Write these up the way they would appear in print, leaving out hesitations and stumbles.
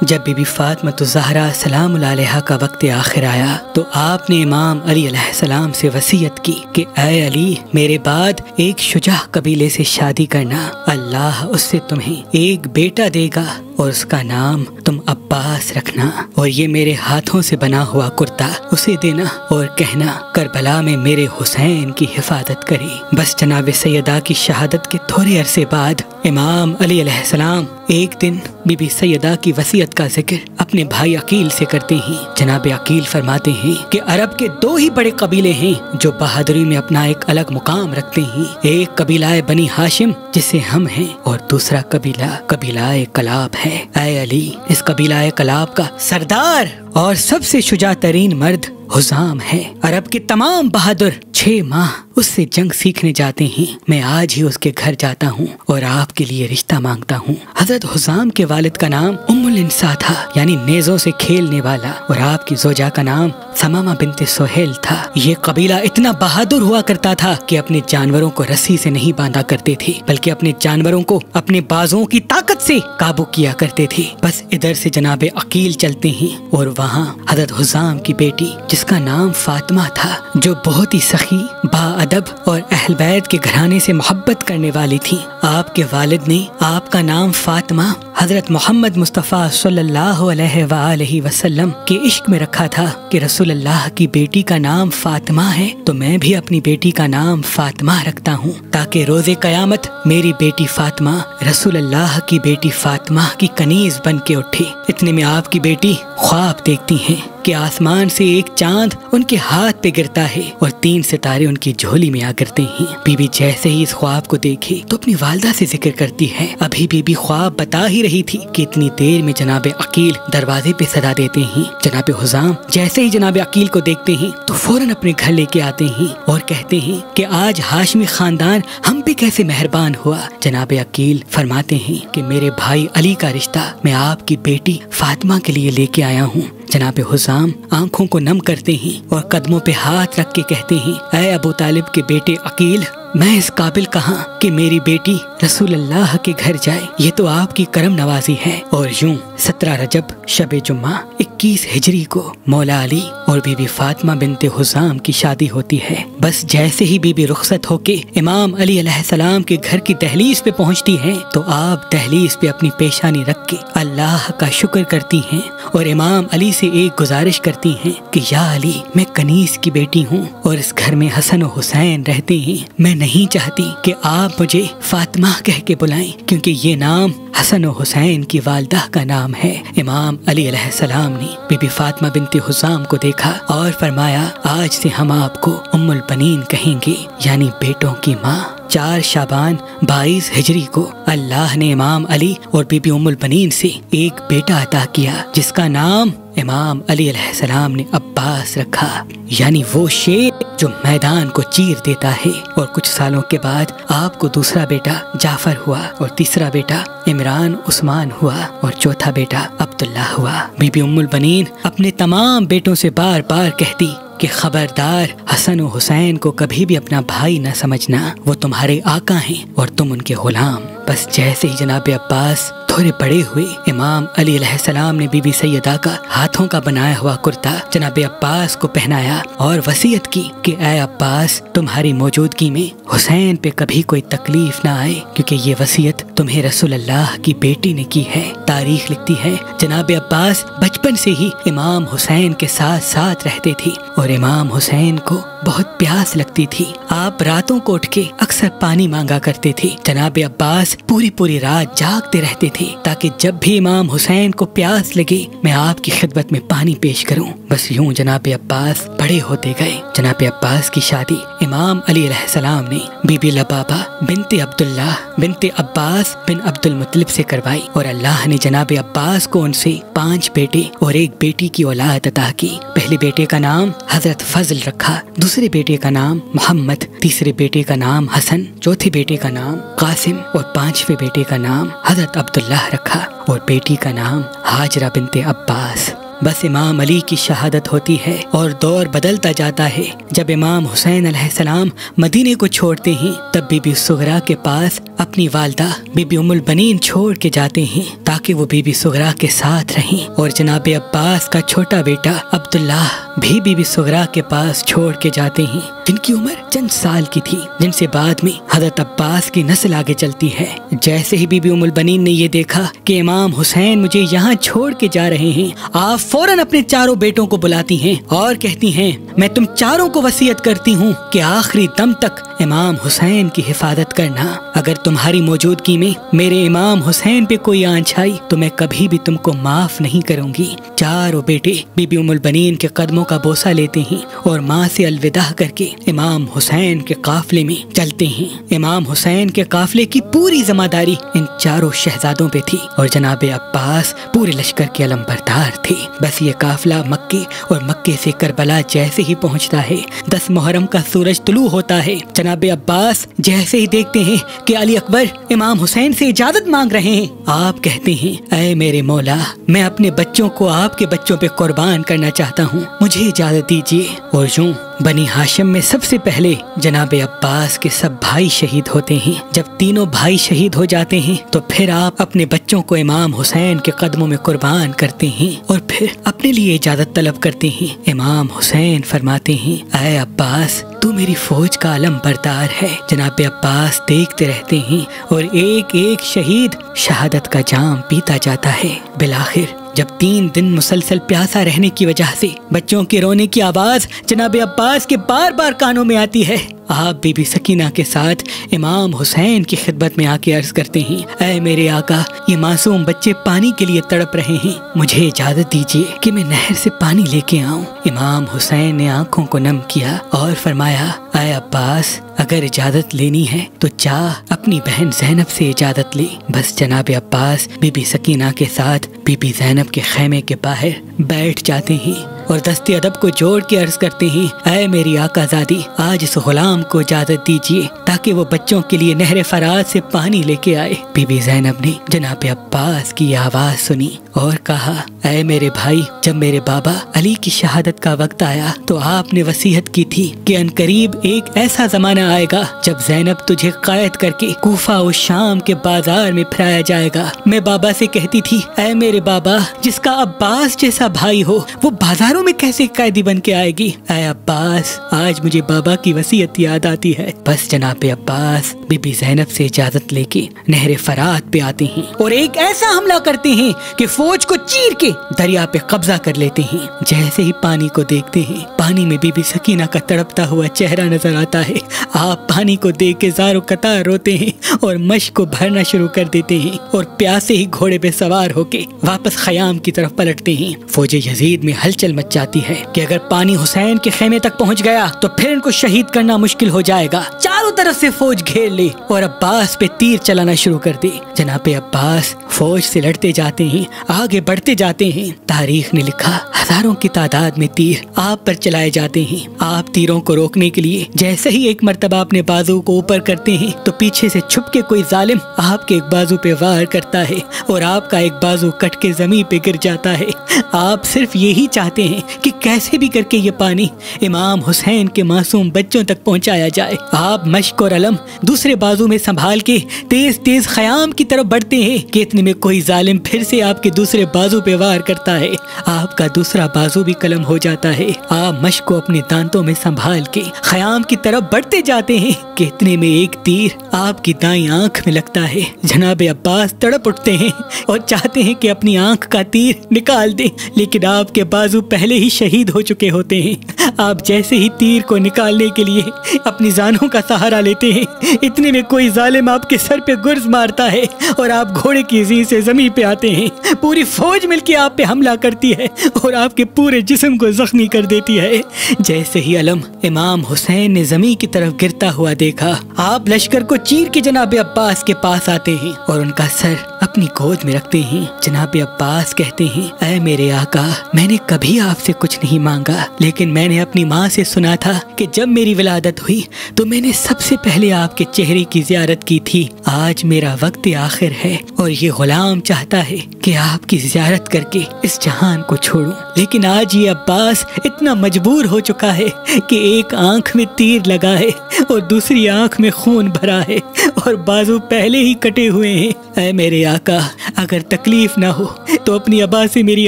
जब बीबी फातिमा ज़हरा सलाम अलैहा का वक्त आखिर आया तो आपने इमाम अली अलैहिस्सलाम से वसीयत की कि ऐ अली, मेरे बाद एक शुजा कबीले से शादी करना, अल्लाह उससे तुम्हें एक बेटा देगा और उसका नाम तुम अब्बास रखना, और ये मेरे हाथों से बना हुआ कुर्ता उसे देना और कहना करबला में मेरे हुसैन की हिफाजत करे। बस जनाब सैयदा की शहादत के थोड़े अरसे बाद इमाम अली अलैहिस्सलाम एक दिन बीबी सैयदा की वसीयत का जिक्र अपने भाई अकील से करते हैं। जनाब अकील फरमाते हैं कि अरब के दो ही बड़े कबीले हैं जो बहादुरी में अपना एक अलग मुकाम रखते हैं। एक कबीला बनी हाशिम जिसे हम हैं, और दूसरा कबीला कलाब है। ऐ अली, इस कबीला कलाब का सरदार और सबसे शुजा तरीन मर्द हुजाम है। अरब के तमाम बहादुर 6 माह उससे जंग सीखने जाते हैं। मैं आज ही उसके घर जाता हूँ और आपके लिए रिश्ता मांगता हूँ। हजरत हुजाम के वालिद का नाम उम्मुल इंसा था, यानी नेज़ों से खेलने वाला, और आपकी जोजा का नाम समामा बिनते सोहेल था। ये कबीला इतना बहादुर हुआ करता था कि अपने जानवरों को रस्सी से नहीं बांधा करते थे, बल्कि अपने जानवरों को अपने बाजुओं की ताकत से काबू किया करते थे। बस इधर से जनाबे अकील चलते हैं और वहाँ हजरत हुजाम की बेटी जिसका नाम फातिमा था, जो बहुत ही सखी, बाअदब और अहल बैत के घराने से मोहब्बत करने वाली थी। आपके वालिद ने आपका नाम फातिमा हजरत मोहम्मद मुस्तफ़ा सल्लल्लाहु अलैहि वसल्लम के इश्क में रखा था कि रसूलुल्लाह की बेटी का नाम फातिमा है तो मैं भी अपनी बेटी का नाम फातिमा रखता हूँ, ताकि रोज़े क़यामत मेरी बेटी फातिमा रसूलुल्लाह की बेटी फातिमा की कनीज बन के उठे। इतने में आपकी बेटी ख्वाब देखती हैं कि आसमान से एक चांद उनके हाथ पे गिरता है और 3 सितारे उनकी झोली में आ गिरते हैं। बीबी जैसे ही इस ख्वाब को देखे तो अपनी वालदा से जिक्र करती है। अभी बीबी ख्वाब बता ही रही थी कि इतनी देर में जनाबे अकील दरवाजे पे सदा देते हैं। जनाबे हुजाम जैसे ही जनाबे अकील को देखते हैं तो फौरन अपने घर लेके आते हैं और कहते हैं कि आज हाशमी खानदान हम पे कैसे मेहरबान हुआ। जनाबे अकील फरमाते हैं कि मेरे भाई अली का रिश्ता मैं आपकी बेटी फातिमा के लिए लेके आया हूँ। जनाबे हुजाम आंखों को नम करते हैं और कदमों पे हाथ रख के कहते हैं, ऐ अबू तालिब के बेटे अकील, मैं इस काबिल कहाँ कि मेरी बेटी रसूलुल्लाह के घर जाए, ये तो आपकी करम नवाजी है। और यूं 17 रजब शबे जुम्मा 21 हिजरी को मौला अली और बीबी फातिमा बिनते हुजाम की शादी होती है। बस जैसे ही बीबी रुखसत होके इमाम अली अलैहिस्सलाम के घर की दहलीज पे पहुंचती हैं तो आप दहलीज पे अपनी पेशानी रख के अल्लाह का शुक्र करती हैं और इमाम अली से एक गुजारिश करती हैं कि या अली, मैं कनीज की बेटी हूँ और इस घर में हसन और हुसैन रहते हैं। मैं नहीं चाहती कि आप मुझे फातिमा कह के बुलाएं, क्योंकि ये नाम हसन और हुसैन की वालदा का नाम है। इमाम अली अलैहिस्सलाम ने बीबी फातिमा बिनते हुजाम को देखा और फरमाया, आज से हम आपको उम्मुल बनीन कहेंगे, यानी बेटों की माँ। 4 शाबान 22 हिजरी को अल्लाह ने इमाम अली और बीबी उम्मुल बनीन से एक बेटा अता किया जिसका नाम इमाम अली अलैहिस्सलाम ने अब्बास रखा, यानी वो शेर जो मैदान को चीर देता है। और कुछ सालों के बाद आपको दूसरा बेटा जाफर हुआ और तीसरा बेटा इमरान उस्मान हुआ और चौथा बेटा अब्दुल्ला हुआ। बीबी उम्मुल बनीन अपने तमाम बेटों से बार बार कहती कि खबरदार, हसन और हुसैन को कभी भी अपना भाई न समझना, वो तुम्हारे आका हैं और तुम उनके गुलाम। बस जैसे ही जनाब अब्बास थोड़े बड़े हुए, इमाम अली अलैहिस्सलाम ने बीबी सैयदा का हाथों का बनाया हुआ कुर्ता जनाब अब्बास को पहनाया और वसीयत की कि ऐ अब्बास, तुम्हारी मौजूदगी में हुसैन पे कभी कोई तकलीफ ना आए, क्योंकि ये वसीयत तुम्हें रसूलुल्लाह की बेटी ने की है। तारीख लिखती है जनाब अब्बास बचपन से ही इमाम हुसैन के साथ साथ रहते थे और इमाम हुसैन को बहुत प्यास लगती थी। आप रातों को उठ के अक्सर पानी मांगा करते थे। जनाब अब्बास पूरी पूरी रात जागते रहते थे ताकि जब भी इमाम हुसैन को प्यास लगे मैं आपकी खिदमत में पानी पेश करूं। बस यूं जनाब अब्बास बड़े होते गए। जनाब अब्बास की शादी इमाम अली अलैहिस्सलाम ने बीबी लबाबा बिनते अब्दुल्लाह बिनते अब्बास बिन अब्दुल मुत्तलिब से करवाई और अल्लाह ने जनाब अब्बास को उनसे 5 बेटे और 1 बेटी की औलाद अता की। पहले बेटे का नाम हजरत फजल रखा, दूसरे बेटे का नाम मोहम्मद, तीसरे बेटे का नाम हसन, चौथे बेटे का नाम कासिम और 5वें बेटे का नाम हजरत अब्दुल्लाह रखा और बेटी का नाम हाजरा बिनते अब्बास। बस इमाम अली की शहादत होती है और दौर बदलता जाता है। जब इमाम हुसैन अलैहिस्सलाम मदीने को छोड़ते हैं तब बीबी सुगरा के पास अपनी वालदा बीबी उम्मुल बनीन छोड़ के जाते हैं ताकि वो बीबी सुगरा के साथ रहें। और जनाब अब्बास का छोटा बेटा अब्दुल्लाह भी बीबी सुगरा के पास छोड़ के जाते हैं, जिनकी उम्र चंद साल की थी, जिनसे बाद में हजरत अब्बास की नस्ल आगे चलती है। जैसे ही बीबी उम्मुल बनीन ने ये देखा कि इमाम हुसैन मुझे यहाँ छोड़ के जा रहे हैं, आप फौरन अपने चारों बेटों को बुलाती हैं और कहती हैं, मैं तुम चारों को वसीयत करती हूँ कि आखिरी दम तक इमाम हुसैन की हिफाजत करना। अगर तुम्हारी मौजूदगी में मेरे इमाम हुसैन पे कोई आंच आई तो मैं कभी भी तुमको माफ नहीं करूंगी। चारों बेटे बीबी उम्मुल बनीन के कदमों का बोसा लेते हैं और माँ से अलविदा करके इमाम हुसैन के काफले में चलते हैं। इमाम हुसैन के काफले की पूरी जिम्मेदारी इन चारों शहजादों पे थी और जनाब अब्बास पूरे लश्कर के अलमबरदार थे। बस ये काफला मक्के और मक्के से करबला जैसे ही पहुँचता है, 10 मुहर्रम का सूरज तुलू होता है, जनाब अब्बास जैसे ही देखते हैं कि अली अकबर इमाम हुसैन से इजाजत मांग रहे हैं, आप कहते हैं, ऐ मेरे मौला, मैं अपने बच्चों को आपके बच्चों पे कुर्बान करना चाहता हूँ, मुझे इजाजत दीजिए। और यूं बनी हाशिम में सबसे पहले जनाब अब्बास के सब भाई शहीद होते हैं। जब तीनों भाई शहीद हो जाते हैं तो फिर आप अपने बच्चों को इमाम हुसैन के कदमों में कुर्बान करते हैं और फिर अपने लिए इजाजत तलब करते हैं। इमाम हुसैन फरमाते हैं, ऐ अब्बास, तू मेरी फौज का अलम बरदार है। जनाब अब्बास देखते रहते हैं और एक एक शहीद शहादत का जाम पीता जाता है। बिलाखिर जब 3 दिन मुसलसल प्यासा रहने की वजह से बच्चों के रोने की आवाज जनाब अब्बास के बार बार कानों में आती है, आप बीबी सकीना के साथ इमाम हुसैन की खिदमत में आके अर्ज करते हैं, ऐ मेरे आका, ये मासूम बच्चे पानी के लिए तड़प रहे हैं, मुझे इजाजत दीजिए कि मैं नहर से पानी लेके आऊं। इमाम हुसैन ने आंखों को नम किया और फरमाया, ऐ अब्बास, अगर इजाजत लेनी है तो जा अपनी बहन ज़ैनब से इजाजत ले। बस जनाब अब्बास बीबी सकीना के साथ बीबी ज़ैनब के खैमे के बाहर बैठ जाते हैं और दस्ते अदब को जोड़ के अर्ज करते हैं, ऐ मेरी आकाज़ादी, आज इस गुलाम को इजाजत दीजिए ताकि वो बच्चों के लिए नहर फराज से पानी लेके आए। बीबी ज़ैनब ने जनाब अब्बास की आवाज सुनी और कहा, ऐ मेरे भाई, जब मेरे बाबा अली की शहादत का वक्त आया तो आपने वसीयत की थी कि अनकरीब एक ऐसा जमाना आएगा जब ज़ैनब तुझे कैद करके कूफा और शाम के बाजार में फिराया जाएगा। मैं बाबा से कहती थी, ऐ मेरे बाबा, जिसका अब्बास जैसा भाई हो वो बाजारों में कैसे कैदी बन के आएगी। ऐ अब्बास, आज मुझे बाबा की वसीयत याद आती है। बस जनाब अब्बास बीबी ज़ैनब से इजाजत लेके नहर फरात पे आते हैं और एक ऐसा हमला करते हैं कि फौज को चीर के दरिया पे कब्जा कर लेते हैं। जैसे ही पानी को देखते हैं, पानी में बीबी सकीना का तड़पता हुआ चेहरा नजर आता है। आप पानी को देख के ज़ारो कतार रोते हैं और मश्क को भरना शुरू कर देते हैं और प्यासे ही घोड़े पे सवार होके वापस खयाम की तरफ पलटते हैं। फौज यजीद में हलचल मच जाती है कि अगर पानी हुसैन के खेमे तक पहुंच गया तो फिर इनको शहीद करना मुश्किल हो जाएगा। चारों तरफ से फौज घेर ले और अब्बास पे तीर चलाना शुरू कर दे। जनाब अब्बास फौज से लड़ते जाते हैं, आगे बढ़ते जाते हैं। तारीख ने लिखा, हजारों की तादाद में तीर आप पर चलाए जाते हैं। आप तीरों को रोकने के लिए जैसे ही एक मर्तबा अपने बाजू को ऊपर करते हैं तो पीछे से छुप के कोई जालिम आपके एक बाजू पे वार करता है और आपका एक बाजू कट के जमीन पे गिर जाता है। आप सिर्फ यही चाहते हैं कि कैसे भी करके ये पानी इमाम हुसैन के मासूम बच्चों तक पहुंचाया जाए। आप मश्क और अलम दूसरे बाजू में संभाल के तेज तेज खयाम की तरफ बढ़ते हैं कि इतने में कोई जालिम फिर से आपके दूसरे बाजू पे वार करता है। आपका दूसरा बाजू भी कलम हो जाता है। आप मश्क को अपने दांतों में संभाल के खयाम की तरफ बढ़ते जाते हैं कि इतने में एक तीर आपकी दाईं आंख में लगता है। जनाब अब्बास तड़प उठते हैं और चाहते हैं कि अपनी आंख का तीर निकाल दें, लेकिन आपके बाजू पहले ही शहीद हो चुके होते हैं। आप जैसे ही तीर को निकालने के लिए अपनी जानों का सहारा लेते हैं, इतने में कोई जालिम आपके सर पे गुर्ज मारता है और आप घोड़े की जीन से जमीन पे आते हैं। पूरी फौज मिलकर आप पे हमला करती है और आपके पूरे जिस्म को जख्मी कर देती है। जैसे ही अलम इमाम हुसैन ने जमीन की तरफ गिरता हुआ देखा, आप लश्कर को चीर के जनाब अब्बास के पास आते हैं और उनका सर अपनी गोद में रखते हैं। जनाब अब्बास कहते हैं, ऐ मेरे आका, मैंने कभी आपसे कुछ नहीं मांगा, लेकिन मैंने अपनी माँ से सुना था कि जब मेरी विलादत हुई तो मैंने सबसे पहले आपके चेहरे की ज़ियारत की थी। आज मेरा वक्त आखिर है और ये गुलाम चाहता है कि आपकी ज़ियारत करके इस जहान को छोड़ूं, लेकिन आज ये अब्बास इतना मजबूर हो चुका है कि एक आंख में तीर लगा है और दूसरी आंख में खून भरा है और बाजू पहले ही कटे हुए हैं। ऐ मेरे आका, अगर तकलीफ ना हो तो अपनी अबा से मेरी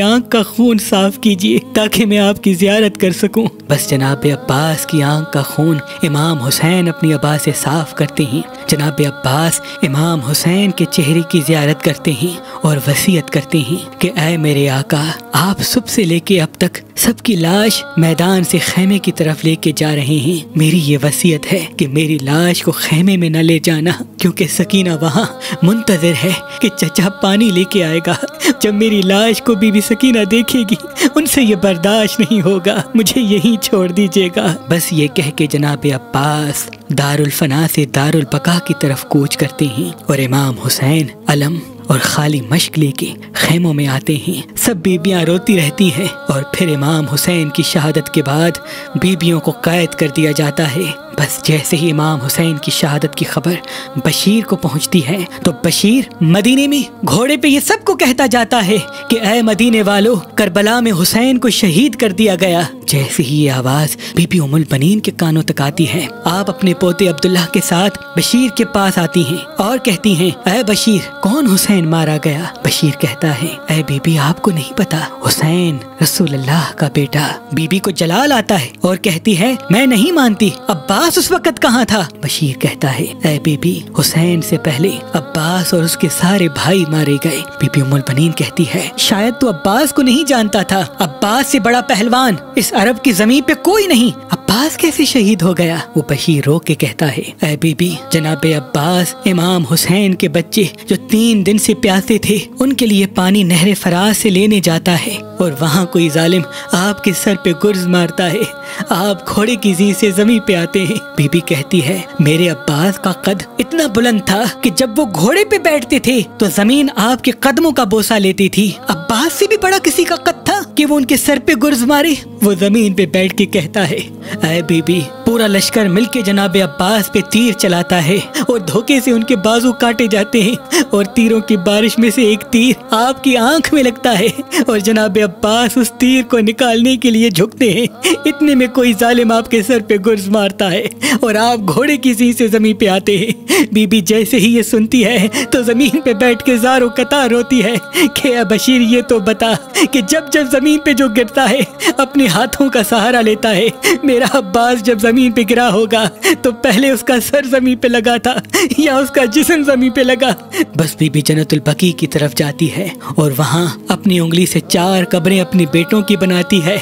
आंख का खून साफ कीजिए ताकि मैं आपकी ज़ियारत कर सकूं। बस जनाब अब्बास की आंख का खून इमाम हुसैन अपनी अबा से साफ करते हैं। जनाब अब्बास इमाम हुसैन के चेहरे की ज़ियारत करते हैं और वसीयत करते हैं कि ऐ मेरे आका, आप सुबह से लेके अब तक सबकी लाश मैदान से खेमे की तरफ लेके जा रहे हैं। मेरी ये वसीयत है कि मेरी लाश को खेमे में न ले जाना, क्योंकि सकीना वहाँ मुंतज़िर है कि चचा पानी लेके आएगा। जब मेरी लाश को बीबी सकीना देखेगी उनसे ये बर्दाश्त नहीं होगा, मुझे यहीं छोड़ दीजिएगा। बस ये कह के जनाब अब्बास दारुल फना से दारुल बका की तरफ कूच करते हैं और इमाम हुसैन अलम और खाली मश्क लेके खेमों में आते हैं। सब बीबियां रोती रहती हैं और फिर इमाम हुसैन की शहादत के बाद बीबियों को कैद कर दिया जाता है। बस जैसे ही इमाम हुसैन की शहादत की खबर बशीर को पहुंचती है तो बशीर मदीने में घोड़े पे ये सबको कहता जाता है कि ऐ मदीने वालों, करबला में हुसैन को शहीद कर दिया गया। जैसे ही ये आवाज बीबी उम्मुल बनीन के कानों तक आती है, आप अपने पोते अब्दुल्लाह के साथ बशीर के पास आती हैं और कहती हैं, ऐ बशीर, कौन हुसैन मारा गया? बशीर कहता है, ऐ बीबी, आपको नहीं पता, हुसैन रसूल अल्लाह का बेटा। बीबी को जलाल आता है और कहती है, मैं नहीं मानती, अब्बास उस वक्त कहाँ था? बशीर कहता है, ऐ बीबी, हुसैन से पहले अब्बास और उसके सारे भाई मारे गए। बीबी उम्मुल बनीन कहती है, शायद तू अब्बास को नहीं जानता था, अब्बास से बड़ा पहलवान इस अरब की जमीन पे कोई नहीं, अब्बास कैसे शहीद हो गया? वो बशीर रो के कहता है, ऐ बीबी, जनाबे अब्बास इमाम हुसैन के बच्चे जो 3 दिन से प्यासे थे, उनके लिए पानी नहरे फराज से लेने जाता है और वहाँ कोई जालिम आपके सर पे गुर्ज मारता है, आप घोड़े की जी से जमीन पे आते हैं। बीबी कहती है, मेरे अब्बास का कद इतना बुलंद था कि जब वो घोड़े पे बैठते थे तो जमीन आपके कदमों का बोसा लेती थी। अब्बास से भी बड़ा किसी का कद था कि वो उनके सर पे गुर्ज मारे? वो जमीन पे बैठ के कहता है, ऐ बीबी, पूरा लश्कर मिलके जनाबे अब्बास पे तीर चलाता है और धोखे से उनके बाजू काटे जाते हैं और तीरों की बारिश में से एक तीर आपकी आंख में लगता है और जनाबे अब्बास उस तीर को निकालने के लिए झुकते हैं। इतने में कोई जालिम आपके सर पे गुर्ज मारता है और आप घोड़े की सींग से जमीन पे आते हैं। बीबी जैसे ही ये सुनती है तो जमीन पे बैठ के ज़ारो कतार रोती है कि बशीर, ये तो बता कि जब जब जमीन पे जो गिरता है अपने हाथों का सहारा लेता है, मेरा अब्बास जब जमीन पे गिरा होगा तो पहले उसका सर जमीन पे लगा था या उसका जिस्म जमीन पे लगा? बस बीबी जन्नतुल बकी की तरफ जाती है और वहाँ अपनी उंगली से 4 कब्रें अपने बेटों की बनाती है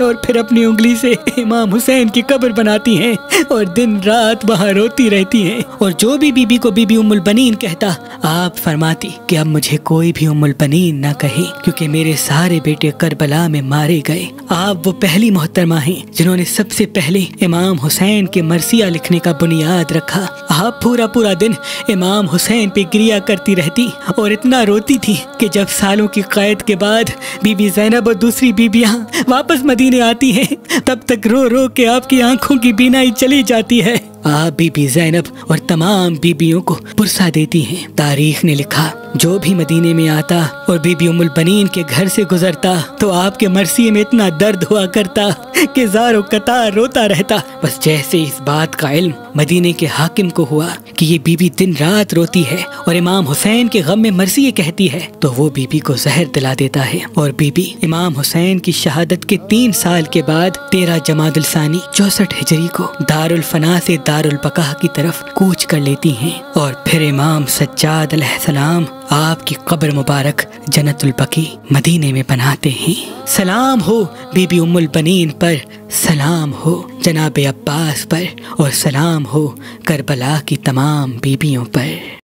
और फिर अपनी उंगली से इमाम हुसैन की कब्र बनाती हैं और दिन रात वहाँ रोती रहती हैं। और जो भी बीबी को बीबी उम्मुल बनीन कहता, आप फरमाती कि अब मुझे कोई भी उम्मुल बनीन न कहे, क्योंकि मेरे सारे बेटे करबला में मारे गए। आप वो पहली मोहतरमा हैं जिन्होंने सबसे पहले इमाम हुसैन के मरसिया लिखने का बुनियाद रखा। आप पूरा पूरा दिन इमाम हुसैन पे क्रिया करती रहती और इतना रोती थी कि जब सालों की कैद के बाद बीबी ज़ैनब और दूसरी बीबियां वापस मदीने आती हैं, तब तक रो रो के आपकी आंखों की बीनाई चली जाती है। आप बीबी ज़ैनब और तमाम बीबियों को पुरसा देती हैं। तारीख ने लिखा, जो भी मदीने में आता और बीबी उम्मुल बनीन के घर से गुजरता तो आपके मरसिए में इतना दर्द हुआ करता कि ज़ारो कतार रोता रहता। बस जैसे इस बात का इल्म मदीने के हाकिम को हुआ कि ये बीबी दिन रात रोती है और इमाम हुसैन के गम में मरसिए कहती है, तो वो बीबी को जहर दिला देता है और बीबी इमाम हुसैन की शहादत के 3 साल के बाद 13 जमादुल सानी 64 हिजरी को दारुल फना से दारुल बका की तरफ कूच कर लेती हैं और फिर इमाम सज्जाद अलैहिस्सलाम आपकी कब्र मुबारक जन्नतुल बकी मदीने में बनाते हैं। सलाम हो बीबी उम्मुल बनीन पर, सलाम हो जनाबे अब्बास पर और सलाम हो करबला की तमाम बीबियों पर।